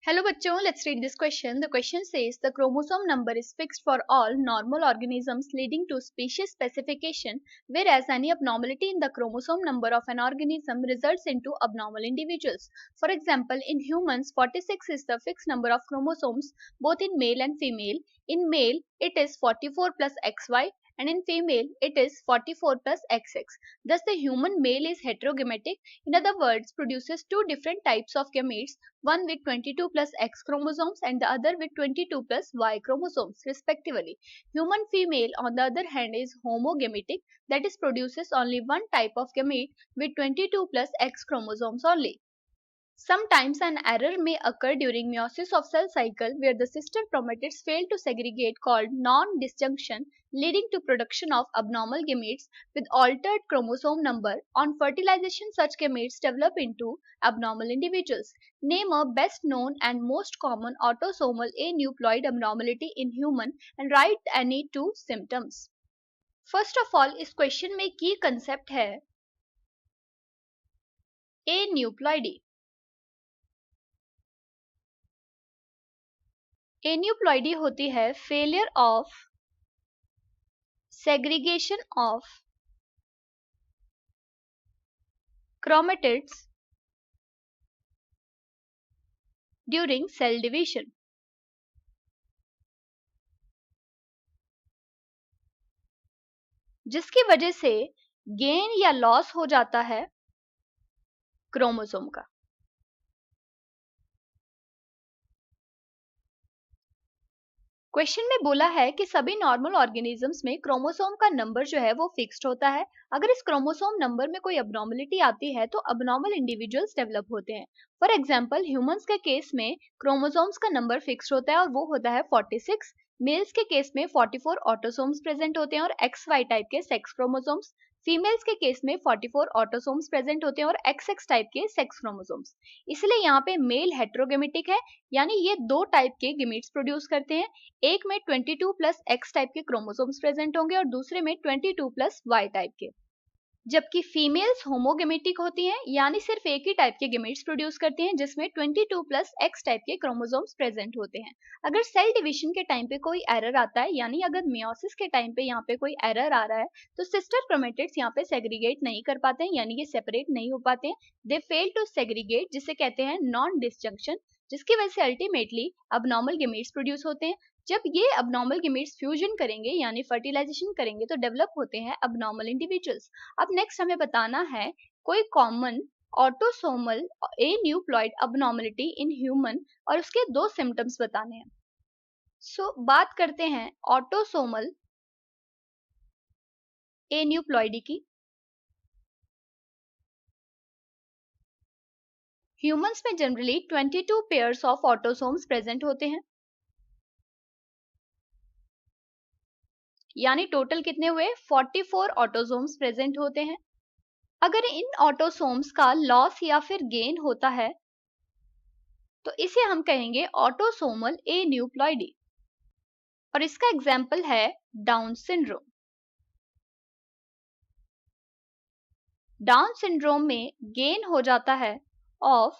Hello बच्चों, let's read this question. The question says the chromosome number is fixed for all normal organisms leading to species specification, whereas any abnormality in the chromosome number of an organism results into abnormal individuals. For example, in humans, 46 is the fixed number of chromosomes both in male and female. In male, it is 44 plus XY, and in female, it is 44 plus XX. Thus, the human male is heterogametic. In other words, produces two different types of gametes, one with 22 plus X chromosomes and the other with 22 plus Y chromosomes respectively. Human female on the other hand is homogametic, that is produces only one type of gamete with 22 plus X chromosomes only. Sometimes an error may occur during meiosis of cell cycle where the sister chromatids fail to segregate called non-disjunction, leading to production of abnormal gametes with altered chromosome number. On fertilization, such gametes develop into abnormal individuals. Name a best known and most common autosomal aneuploid abnormality in human and write any two symptoms. First of all, इस question में की concept है aneuploidy. Aneuploidy होती है failure of segregation of chromatids during cell division. जिसकी वजह से gain या लॉस हो जाता है क्रोमोसोम का. क्वेश्चन में बोला है कि सभी नॉर्मल ऑर्गेनिजम्स में क्रोमोसोम का नंबर जो है वो फिक्स्ड होता है. अगर इस क्रोमोसोम नंबर में कोई अबनॉर्मलिटी आती है तो अबनॉर्मल इंडिविजुअल्स डेवलप होते हैं. फॉर एग्जांपल, ह्यूमंस के केस में क्रोमोसोम्स का नंबर फिक्स्ड होता है और वो होता है 46. मेल्स के केस में 44 ऑटोसोम्स प्रेजेंट होते हैं और XY टाइप के सेक्स क्रोमोसोम्स. फीमेल्स के केस में 44 ऑटोसोम्स प्रेजेंट होते हैं और XX टाइप के सेक्स क्रोमोसोम्स. इसलिए यहाँ पे मेल हेट्रोगेमेटिक है, यानी ये दो टाइप के गेमीट्स प्रोड्यूस करते हैं. एक में 22 प्लस एक्स टाइप के क्रोमोसोम्स प्रेजेंट होंगे और दूसरे में 22 प्लस वाई टाइप के. जबकि फीमेल्स होमोगेमेटिक होती हैं, यानी सिर्फ एक ही टाइप के गेमेट्स प्रोड्यूस करती हैं जिसमें 22 प्लस एक्स टाइप के क्रोमोसोम्स प्रेजेंट होते हैं. अगर सेल डिवीजन के टाइम पे कोई एरर आता है, यानी अगर मियोसिस के टाइम पे यहाँ पे कोई एरर आ रहा है, तो सिस्टर क्रोमेटिड्स यहाँ पे सेग्रीगेट नहीं कर पाते हैं, यानी ये सेपरेट नहीं हो पाते हैं. दे फेल टू सेग्रीगेट, जिसे कहते हैं नॉन डिसजंक्शन, जिसकी वजह से अल्टीमेटली अबनॉर्मल गेमेट्स प्रोड्यूस होते हैं. जब ये अबनॉर्मल गेमेट्स फ्यूजन करेंगे यानी फर्टिलाइजेशन करेंगे तो डेवलप होते हैं अबनॉर्मल इंडिविजुअल्स. अब नेक्स्ट हमें बताना है कोई common autosomal aneuploid abnormality in human और उसके दो सिम्टम्स बताने हैं. सो बात करते हैं ऑटोसोमल एन्यूप्लॉइडी की. ह्यूमंस में generally 22 pairs of autosomes present होते हैं, यानी टोटल कितने हुए 44 ऑटोसोम्स प्रेजेंट होते हैं. अगर इन ऑटोसोम्स का लॉस या फिर गेन होता है तो इसे हम कहेंगे ऑटोसोमल एन्यूप्लॉइडी, और इसका एग्जाम्पल है डाउन सिंड्रोम. डाउन सिंड्रोम में गेन हो जाता है of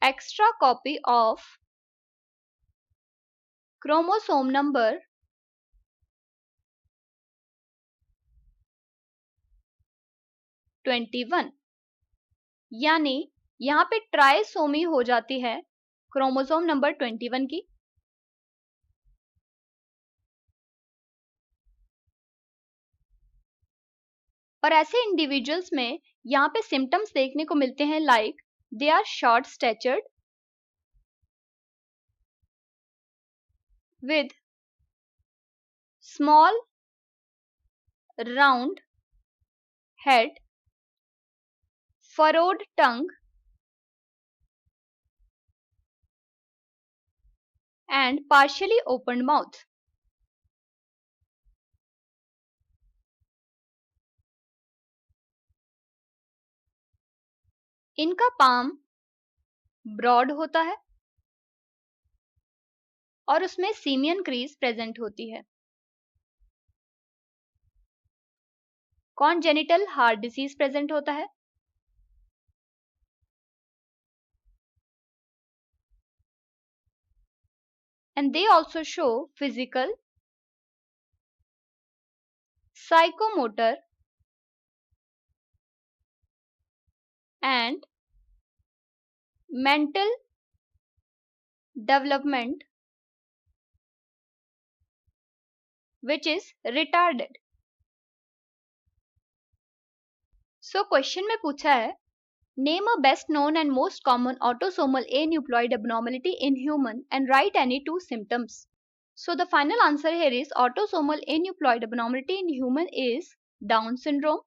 extra copy of chromosome number 21, यानी यहाँ पे ट्राइसोमी हो जाती है क्रोमोसोम नंबर 21 की. और ऐसे इंडिविजुअल्स में यहाँ पे सिम्टम्स देखने को मिलते हैं like they are short statured with small round head, furrowed tongue and partially opened mouth. इनका पाम ब्रॉड होता है और उसमें सीमियन क्रीज प्रेजेंट होती है. कॉन्जेनिटल हार्ट डिसीज प्रेजेंट होता है. and they also show physical, psychomotor, and mental development which is retarded. So question में पूछा है name a best known and most common autosomal aneuploid abnormality in human and write any two symptoms. So the final answer here is autosomal aneuploid abnormality in human is Down syndrome,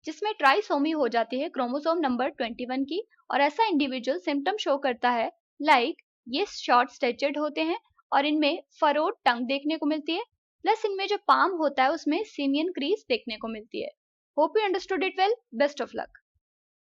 जिसमें trisomy हो जाती है chromosome number 21 की और ऐसा individual symptom show करता है like ये शॉर्ट स्टेचर्ड होते हैं और इनमें फरोड टंग देखने को मिलती है प्लस इनमें जो पाम होता है उसमें सीमियन क्रीज देखने को मिलती है. Hope you understood it well. Best of luck.